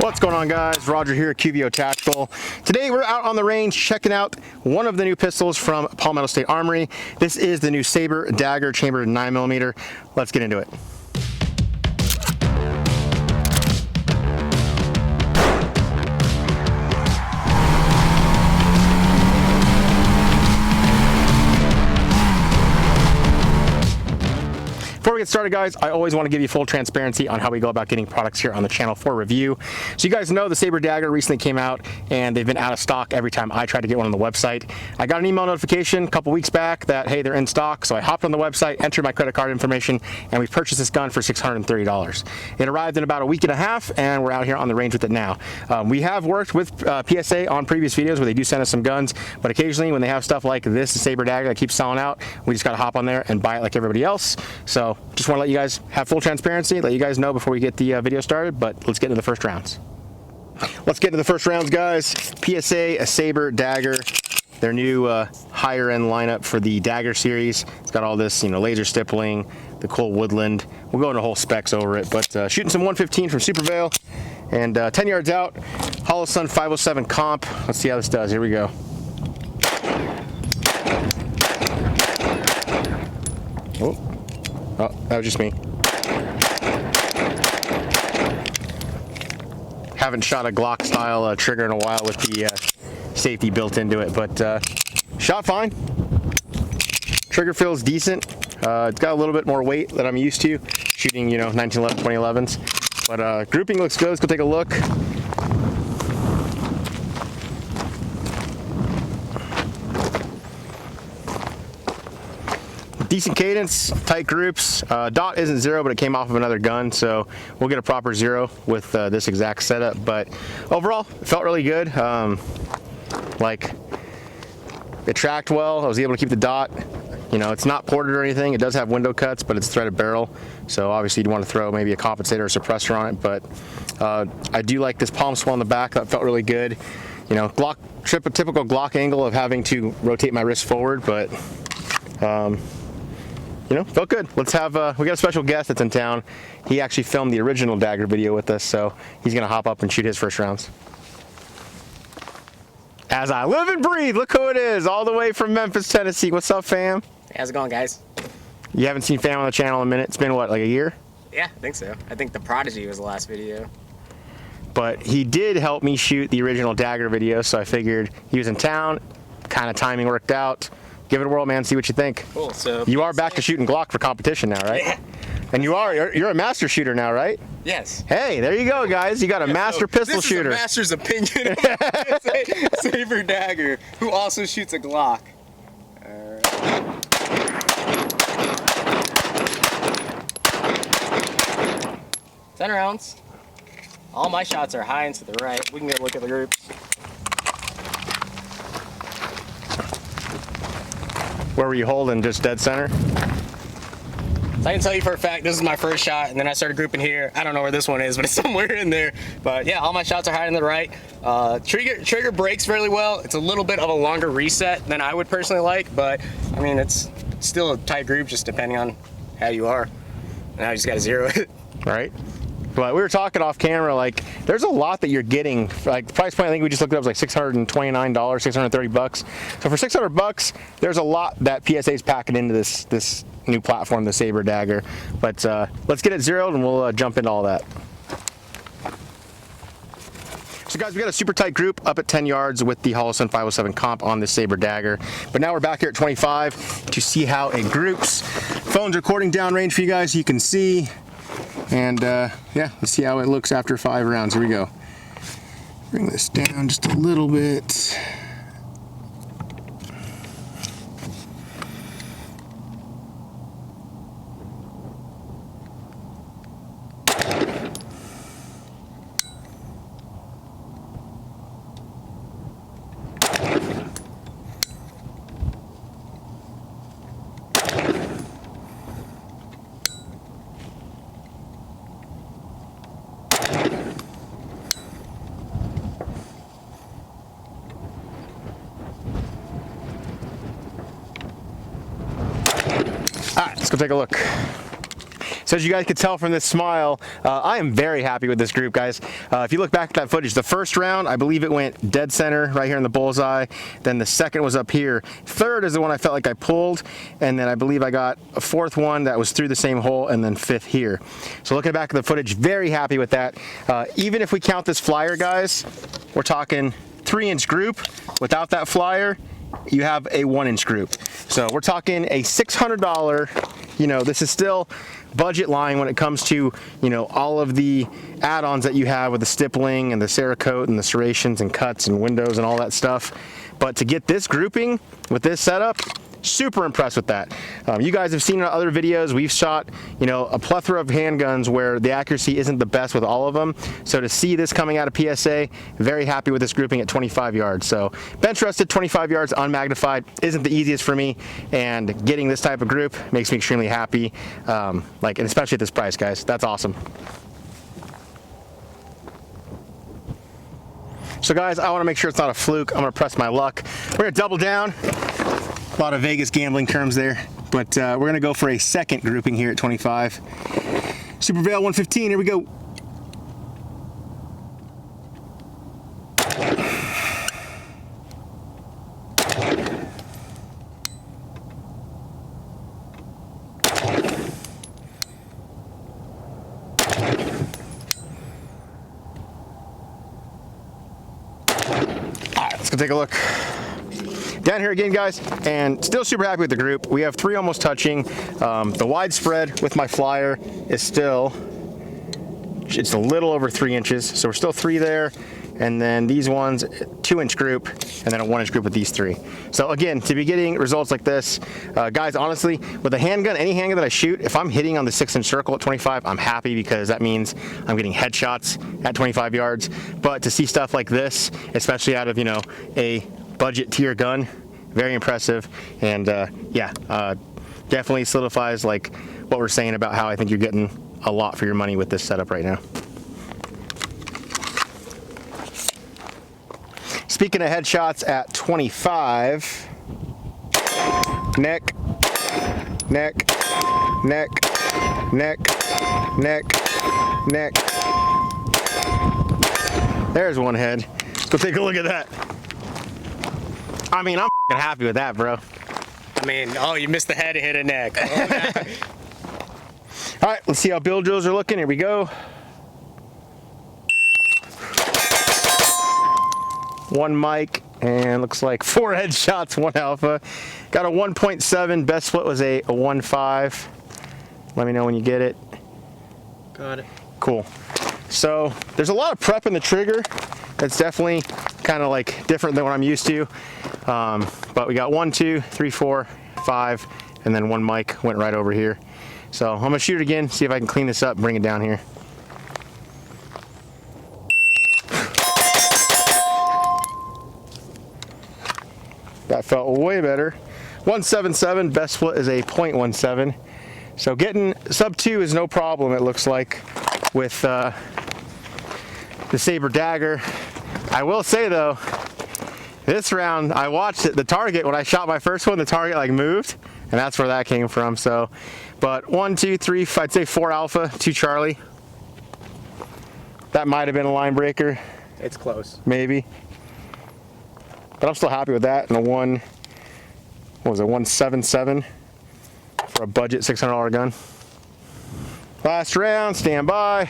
What's going on, guys? Roger here at QVO Tactical. Today we're out on the range checking out one of the new pistols from Palmetto State Armory. This is the new Sabre Dagger chambered 9mm. Let's get into it. Before we get started, guys, I always want to give you full transparency on how we go about getting products here on the channel for review. So you guys know the Sabre Dagger recently came out and they've been out of stock every time I try to get one on the website. I got an email notification a couple weeks back that, hey, they're in stock. So I hopped on the website, entered my credit card information, and we purchased this gun for $630. It arrived in about a week and a half, and we're out here on the range with it now. We have worked with PSA on previous videos where they do send us some guns, but occasionally when they have stuff like this, the Sabre Dagger that keeps selling out, we just got to hop on there and buy it like everybody else. So just want to let you guys have full transparency, let you guys know before we get the video started, but let's get into the first rounds. Let's get into the first rounds, guys. PSA Sabre Dagger, their new higher end lineup for the Dagger series. It's got all this, laser stippling, the cool woodland. We'll go into whole specs over it, but shooting some 115 from SuperVel, and 10 yards out, Hollow Sun 507 comp. Let's see how this does. Here we go. Oh, that was just me. Haven't shot a Glock style trigger in a while with the safety built into it, but shot fine. Trigger feels decent. It's got a little bit more weight that I'm used to shooting, 1911, 2011s. But grouping looks good. Let's go take a look. Decent cadence, tight groups. Dot isn't zero, but it came off of another gun, so we'll get a proper zero with this exact setup. But overall, it felt really good. It tracked well. I was able to keep the dot. It's not ported or anything. It does have window cuts, but it's threaded barrel. So obviously you'd want to throw maybe a compensator or suppressor on it. But I do like this palm swell in the back. That felt really good. Glock, a typical Glock angle of having to rotate my wrist forward, but felt good. Let's have, we got a special guest that's in town. He actually filmed the original Dagger video with us, so he's gonna hop up and shoot his first rounds. As I live and breathe, look who it is, all the way from Memphis, Tennessee. What's up, fam? How's it going, guys? You haven't seen fam on the channel in a minute. It's been what, like a year? Yeah, I think so. I think the Prodigy was the last video. But he did help me shoot the original Dagger video, so I figured he was in town, kind of timing worked out. Give it a whirl, man. See what you think. Cool. So you are back to shooting Glock for competition now, right? Yeah. And you're a master shooter now, right? Yes. Hey, there you go, guys. You got a master pistol shooter. This is a master's opinion of Sabre Dagger, who also shoots a Glock. All right. 10 rounds. All my shots are high and to the right. We can get a look at the groups. Where were you holding? Just dead center? So I can tell you for a fact, this is my first shot, and then I started grouping here. I don't know where this one is, but it's somewhere in there. But yeah, all my shots are high to the right. Trigger breaks fairly well. It's a little bit of a longer reset than I would personally like, but I mean, it's still a tight group, just depending on how you are. Now you just gotta zero it. Right. But we were talking off camera, there's a lot that you're getting. The price point, I think we just looked it up, was like $629, $630. So for $600, there's a lot that PSA is packing into this new platform, the Sabre Dagger. But let's get it zeroed and we'll jump into all that. So guys, we got a super tight group up at 10 yards with the Hollow Sun 507 comp on the Sabre Dagger. But now we're back here at 25 to see how it groups. Phone's recording downrange for you guys, so you can see. And yeah, let's see how it looks after 5 rounds. Here we go. Bring this down just a little bit. All right, let's go take a look. So as you guys could tell from this smile, I am very happy with this group, guys. If you look back at that footage, the first round, I believe it went dead center right here in the bullseye. Then the second was up here. Third is the one I felt like I pulled. And then I believe I got a fourth one that was through the same hole, and then fifth here. So looking back at the footage, very happy with that. Even if we count this flyer, guys, we're talking 3-inch group. Without that flyer, you have a 1-inch group. So we're talking a $600, you know, this is still budget line when it comes to, you know, all of the add-ons that you have with the stippling and the Cerakote and the serrations and cuts and windows and all that stuff. But to get this grouping with this setup, super impressed with that. You guys have seen in other videos, we've shot, you know, a plethora of handguns where the accuracy isn't the best with all of them. So to see this coming out of PSA, very happy with this grouping at 25 yards. So bench rested 25 yards unmagnified isn't the easiest for me, and getting this type of group makes me extremely happy. And especially at this price, guys, that's awesome. So guys, I want to make sure it's not a fluke. I'm going to press my luck. We're going to double down. A lot of Vegas gambling terms there, but we're going to go for a second grouping here at 25. SuperVel 115, here we go. All right, let's go take a look. Down here again, guys, and still super happy with the group. We have 3 almost touching. The widespread with my flyer is still, it's a little over 3 inches, so we're still 3 there. And then these ones, 2-inch group, and then a 1-inch group with these 3. So again, to be getting results like this, guys, honestly, with a handgun, any handgun that I shoot, if I'm hitting on the 6-inch circle at 25, I'm happy because that means I'm getting headshots at 25 yards. But to see stuff like this, especially out of, you know, a budget tier gun, very impressive. And definitely solidifies like what we're saying about how I think you're getting a lot for your money with this setup right now. Speaking of headshots at 25, neck, neck, neck, neck, neck, neck. There's one head. Let's go take a look at that. I mean, I'm happy with that, bro. I mean, oh, you missed the head and hit a neck. Oh, all right, let's see how bill drills are looking. Here we go. One mic, and looks like 4 headshots, 1 alpha. Got a 1.7, best split was a 1.5. Let me know when you get it. Got it. Cool. So there's a lot of prep in the trigger. It's definitely kind of like different than what I'm used to. But we got 1, 2, 3, 4, 5, and then 1 mic went right over here. So I'm gonna shoot it again, see if I can clean this up and bring it down here. That felt way better. 1.77, best split is a 0.17. So getting sub 2 is no problem, it looks like, with the Sabre Dagger. I will say though, this round I watched it, the target, when I shot my first one, the target like moved, and that's where that came from. So, but 1, 2, 3, I'd say 4 alpha, 2 Charlie. That might have been a line breaker. It's close. Maybe. But I'm still happy with that. And a 1.77 for a budget $600 gun. Last round, stand by.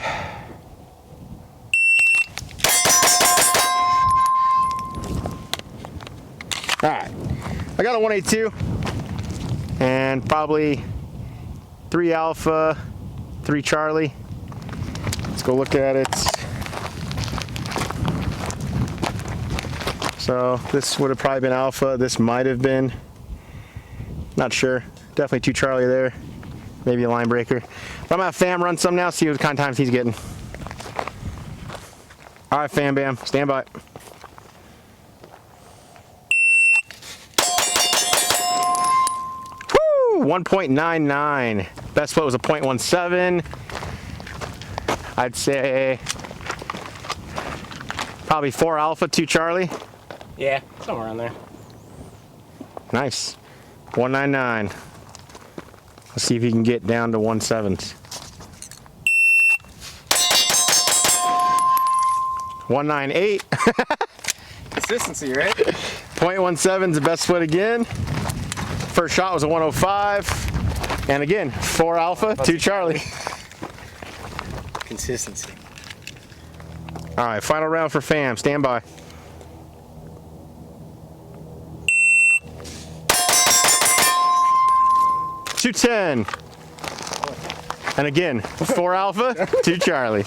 All right, I got a 182 and probably 3 alpha, 3 Charlie. Let's go look at it. So this would have probably been alpha. This might have been, not sure. Definitely 2 Charlie there. Maybe a line breaker. But I'm gonna have Fam run some now, see what kind of times he's getting. All right, Fam Bam, stand by. Woo, 1.99. Best split was a 0.17. I'd say probably 4 alpha, 2 Charlie. Yeah, somewhere around there. Nice. 199. Let's see if he can get down to 1.7s. 198. Consistency, right? .17 is the best split again. First shot was a 105. And again, 4 Alpha, 2 Charlie. Consistency. All right, final round for fam. Stand by. .210. And again, 4 Alpha, 2 Charlie.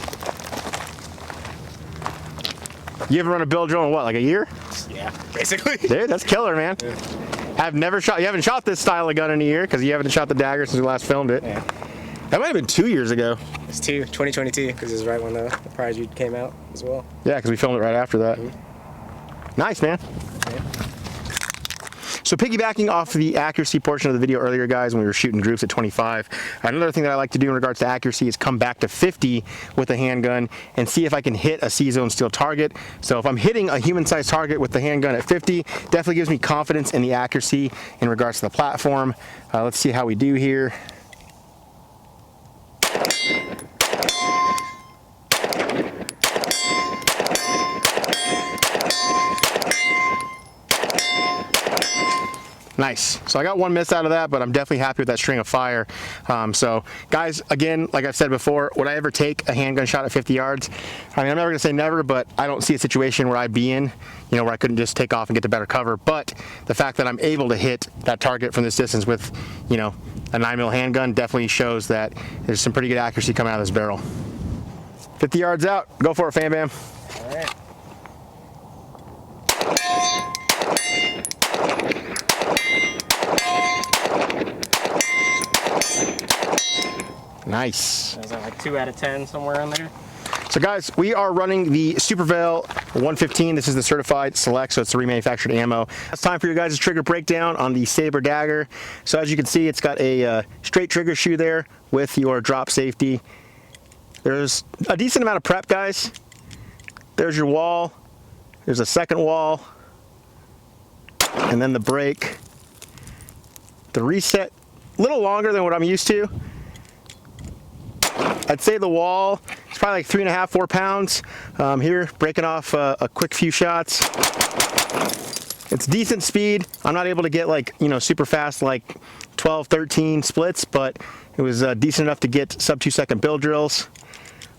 You haven't run a bill drill in what, like a year? Yeah, basically. Dude, that's killer, man. Yeah. I've never shot, you haven't shot this style of gun in a year because you haven't shot the Dagger since we last filmed it. Yeah. That might have been 2 years ago. It's 2022, because it was right when the prize read came out as well. Yeah, because we filmed it right after that. Nice, man. Yeah. So piggybacking off the accuracy portion of the video earlier, guys, when we were shooting groups at 25, another thing that I like to do in regards to accuracy is come back to 50 with a handgun and see if I can hit a C-zone steel target. So if I'm hitting a human-sized target with the handgun at 50, definitely gives me confidence in the accuracy in regards to the platform. Let's see how we do here. Nice. So I got 1 miss out of that, but I'm definitely happy with that string of fire. So guys, again, like I've said before, would I ever take a handgun shot at 50 yards? I mean, I'm never gonna say never, but I don't see a situation where I'd be in, you know, where I couldn't just take off and get the better cover. But the fact that I'm able to hit that target from this distance with, you know, a 9mm handgun definitely shows that there's some pretty good accuracy coming out of this barrel. 50 yards out, go for it, fam bam. All right. Nice. Is that like 2 out of 10 somewhere in there? So guys, we are running the SuperVel 115. This is the certified select, so it's the remanufactured ammo. It's time for your guys' trigger breakdown on the Sabre Dagger. So as you can see, it's got a straight trigger shoe there with your drop safety. There's a decent amount of prep, guys. There's your wall. There's a second wall. And then the break. The reset, a little longer than what I'm used to. I'd say the wall is probably like 3.5, 4 pounds. Here, breaking off a quick few shots. It's decent speed. I'm not able to get like, you know, super fast like 12, 13 splits, but it was decent enough to get sub 2 second bill drills.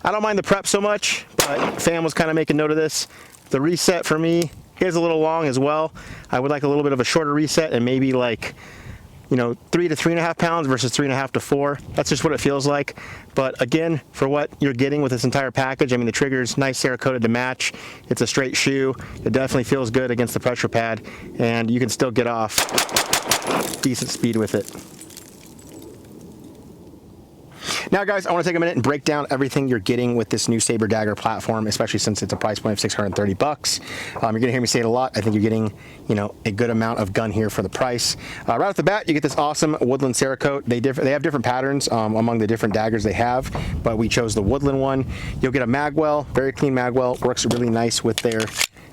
I don't mind the prep so much, but fam was kind of making note of this. The reset for me is a little long as well. I would like a little bit of a shorter reset and maybe like, you know, 3 to 3.5 pounds versus 3.5 to 4. That's just what it feels like. But again, for what you're getting with this entire package, I mean, the trigger's nice Cerakoted to match. It's a straight shoe. It definitely feels good against the pressure pad, and you can still get off decent speed with it. Now guys, I want to take a minute and break down everything you're getting with this new Sabre Dagger platform, especially since it's a price point of 630 bucks. You're going to hear me say it a lot. I think you're getting, you know, a good amount of gun here for the price. Right off the bat, you get this awesome woodland Cerakote. They have different patterns among the different daggers they have, but we chose the woodland one. You'll get a magwell, very clean magwell, works really nice with their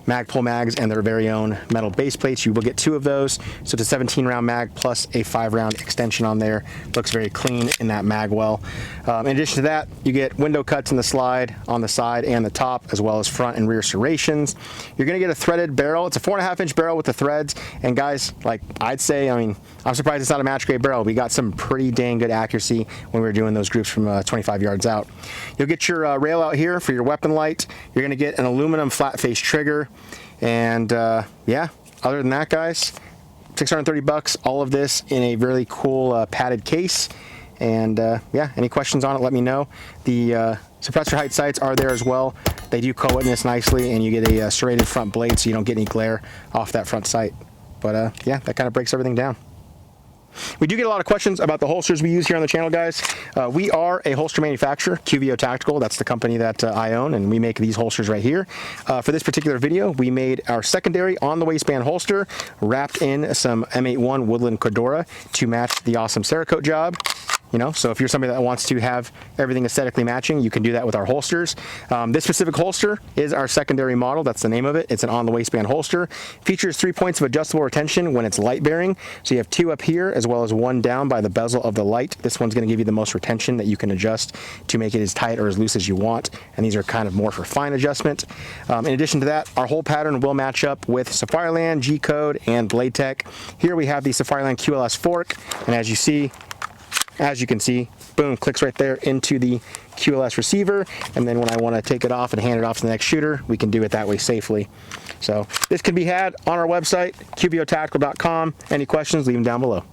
Magpul mags and their very own metal base plates. You will get 2 of those, so it's a 17 round mag plus a 5-round extension on there. Looks very clean in that magwell. In addition to that, you get window cuts in the slide on the side and the top, as well as front and rear serrations. You're gonna get a threaded barrel. It's a 4.5-inch barrel with the threads, and guys, like I'd say, I mean, I'm surprised it's not a match grade barrel. We got some pretty dang good accuracy when we were doing those groups from 25 yards out. You'll get your rail out here for your weapon light. You're gonna get an aluminum flat face trigger. And yeah, other than that, guys, 630 bucks, all of this in a really cool padded case. And yeah, any questions on it, let me know. The suppressor height sights are there as well. They do co-witness nicely, and you get a serrated front blade so you don't get any glare off that front sight. But yeah, that kind of breaks everything down. We do get a lot of questions about the holsters we use here on the channel, guys. We are a holster manufacturer, QVO Tactical. That's the company that I own, and we make these holsters right here. For this particular video, we made our secondary on the waistband holster, wrapped in some M81 Woodland Cordura to match the awesome Cerakote job. You know, so if you're somebody that wants to have everything aesthetically matching, you can do that with our holsters. This specific holster is our secondary model. That's the name of it. It's an on the waistband holster. Features 3 points of adjustable retention when it's light bearing. So you have 2 up here as well as 1 down by the bezel of the light. This one's going to give you the most retention that you can adjust to make it as tight or as loose as you want. And these are kind of more for fine adjustment. In addition to that, our whole pattern will match up with Safireland, G-Code, and Blade Tech. Here we have the Safireland QLS fork, and as you can see, boom, clicks right there into the QLS receiver, and then when I want to take it off and hand it off to the next shooter, we can do it that way safely. So this can be had on our website, qvotactical.com. Any questions, leave them down below. All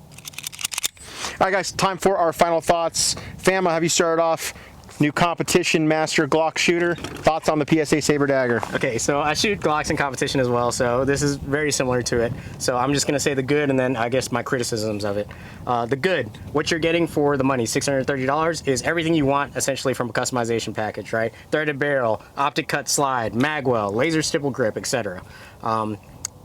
right, guys, time for our final thoughts. Fam, I'll have you start off. New competition master Glock shooter. Thoughts on the PSA Sabre Dagger? Okay, so I shoot Glocks in competition as well, so this is very similar to it. So I'm just gonna say the good and then I guess my criticisms of it. The good, what you're getting for the money, $630, is everything you want essentially from a customization package, right? Threaded barrel, optic cut slide, magwell, laser stipple grip, etc.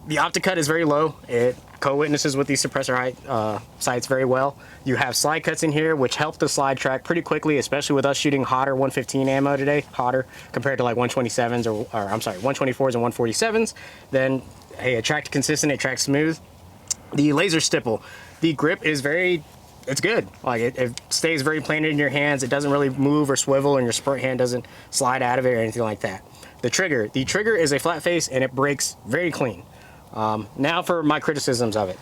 The optic cut is very low. It co-witnesses with these suppressor height sights very well. You have slide cuts in here, which help the slide track pretty quickly, especially with us shooting hotter 115 ammo today, hotter compared to like 127s or I'm sorry, 124s and 147s. Then, hey, it tracked consistent, it tracks smooth. The laser stipple, the grip is it's good. Like it stays very planted in your hands. It doesn't really move or swivel, and your sprint hand doesn't slide out of it or anything like that. The trigger is a flat face and it breaks very clean. Now for my criticisms of it.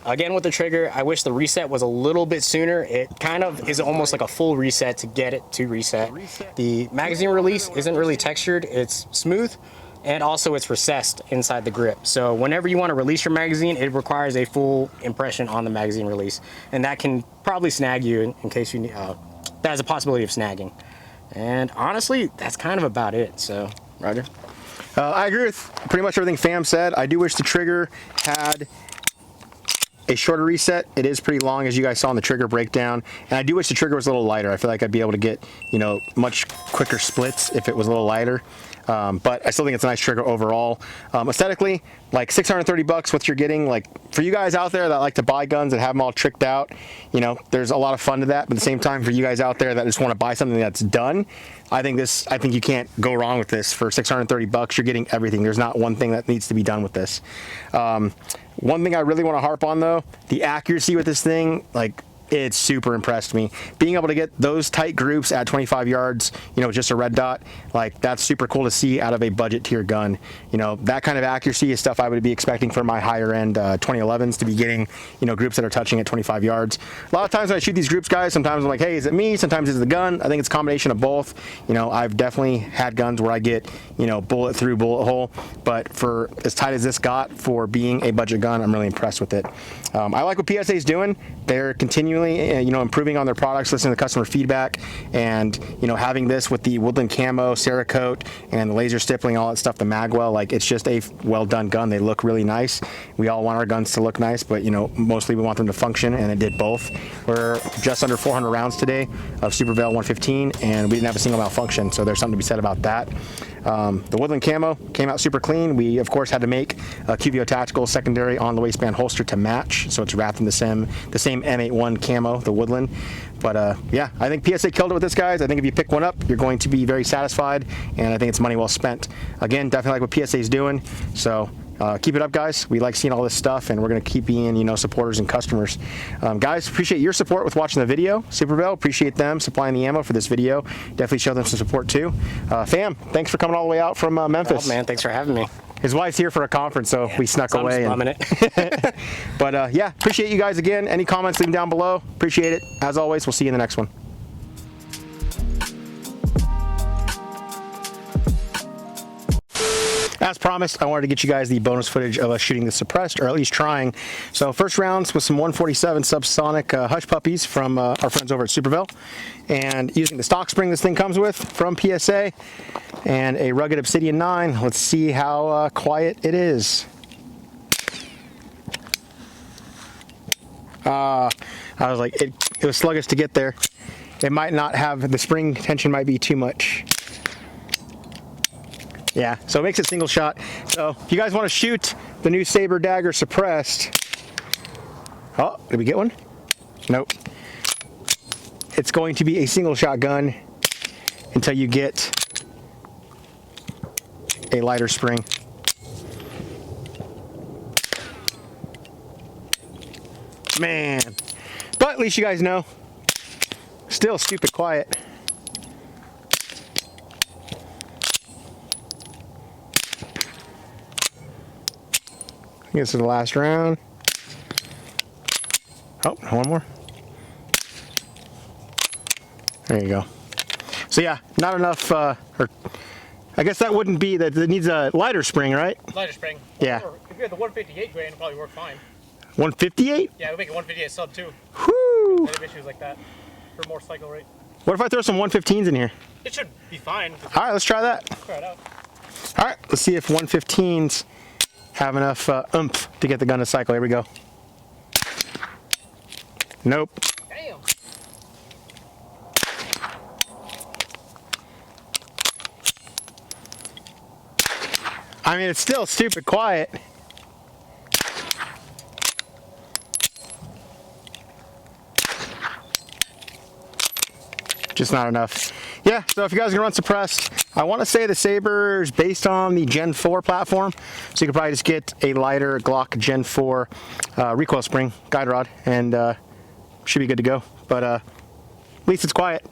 Again, with the trigger, I wish the reset was a little bit sooner. It kind of is almost like a full reset to get it to reset. The magazine release isn't really textured, it's smooth, and also it's recessed inside the grip. So whenever you want to release your magazine, it requires a full impression on the magazine release. And that can probably snag you in case you need, that has a possibility of snagging. And honestly, that's kind of about it, so, Roger. I agree with pretty much everything Fam said. I do wish the trigger had a shorter reset. It is pretty long, as you guys saw in the trigger breakdown, and I do wish the trigger was a little lighter. I feel like I'd be able to get, you know, much quicker splits if it was a little lighter. But I still think it's a nice trigger overall. Aesthetically, like $630, what you're getting, like for you guys out there that like to buy guns and have them all tricked out, you know, there's a lot of fun to that. But at the same time, for you guys out there that just want to buy something that's done, I think you can't go wrong with this. For $630, you're getting everything. There's not one thing that needs to be done with this. One thing I really want to harp on though, the accuracy with this thing, like, it super impressed me. Being able to get those tight groups at 25 yards, you know, just a red dot, like that's super cool to see out of a budget tier gun. You know, that kind of accuracy is stuff I would be expecting for my higher end 2011s to be getting, you know, groups that are touching at 25 yards. A lot of times when I shoot these groups, guys, sometimes I'm like, hey, is it me? Sometimes it's the gun. I think it's a combination of both. You know, I've definitely had guns where I get, you know, bullet through, bullet hole, but for as tight as this got for being a budget gun, I'm really impressed with it. I like what PSA is doing. They're continually, you know, improving on their products, listening to customer feedback, and, you know, having this with the woodland camo, Cerakote, and the laser stippling, all that stuff, the magwell, like it's just a well done gun. They look really nice. We all want our guns to look nice, but, you know, mostly we want them to function, and it did both. We're just under 400 rounds today of SuperVel 115, and we didn't have a single malfunction, so there's something to be said about that. The woodland camo came out super clean. We, of course, had to make a QVO Tactical secondary on the waistband holster to match, so it's wrapped in the same M81 camo, the woodland. But yeah, I think PSA killed it with this, guys. I think if you pick one up, you're going to be very satisfied, and I think it's money well spent. Again, definitely like what PSA is doing, so keep it up, guys. We like seeing all this stuff, and we're going to keep being, you know, supporters and customers. Guys, appreciate your support with watching the video. SuperVel, appreciate them supplying the ammo for this video. Definitely show them some support too. Fam, thanks for coming all the way out from Memphis. Oh, man, thanks for having me. His wife's here for a conference, so yeah, we snuck away. It. But yeah, appreciate you guys again. Any comments, leave them down below. Appreciate it. As always, we'll see you in the next one. As promised, I wanted to get you guys the bonus footage of us shooting the suppressed, or at least trying. So first rounds with some 147 subsonic hush puppies from our friends over at SuperVel, and using the stock spring this thing comes with from PSA, and a rugged Obsidian 9. Let's see how quiet it is. I was like, it was sluggish to get there. It might not have, the spring tension might be too much. Yeah, so it makes it single shot. So if you guys want to shoot the new Sabre Dagger suppressed, oh, did we get one? Nope. it's going to be a single shot gun until you get a lighter spring. Man, but at least you guys know, still stupid quiet. I guess this is the last round. Oh, one more. There you go. So yeah, not enough, or I guess that wouldn't be, that needs a lighter spring, right? Lighter spring. Yeah. Or if you had the 158 grain, it'd probably work fine. 158? Yeah, we'll make it 158 sub too. Whoo! I have issues like that for more cycle rate. What if I throw some 115s in here? It should be fine. All right, let's try that. Try it out. All right, let's see if 115s have enough oomph to get the gun to cycle. Here we go. Nope. Damn. I mean, it's still stupid quiet. Just not enough. Yeah, so if you guys are gonna run suppressed, I want to say the Sabre is based on the Gen 4 platform, so you could probably just get a lighter Glock Gen 4 recoil spring guide rod, and should be good to go. But at least it's quiet.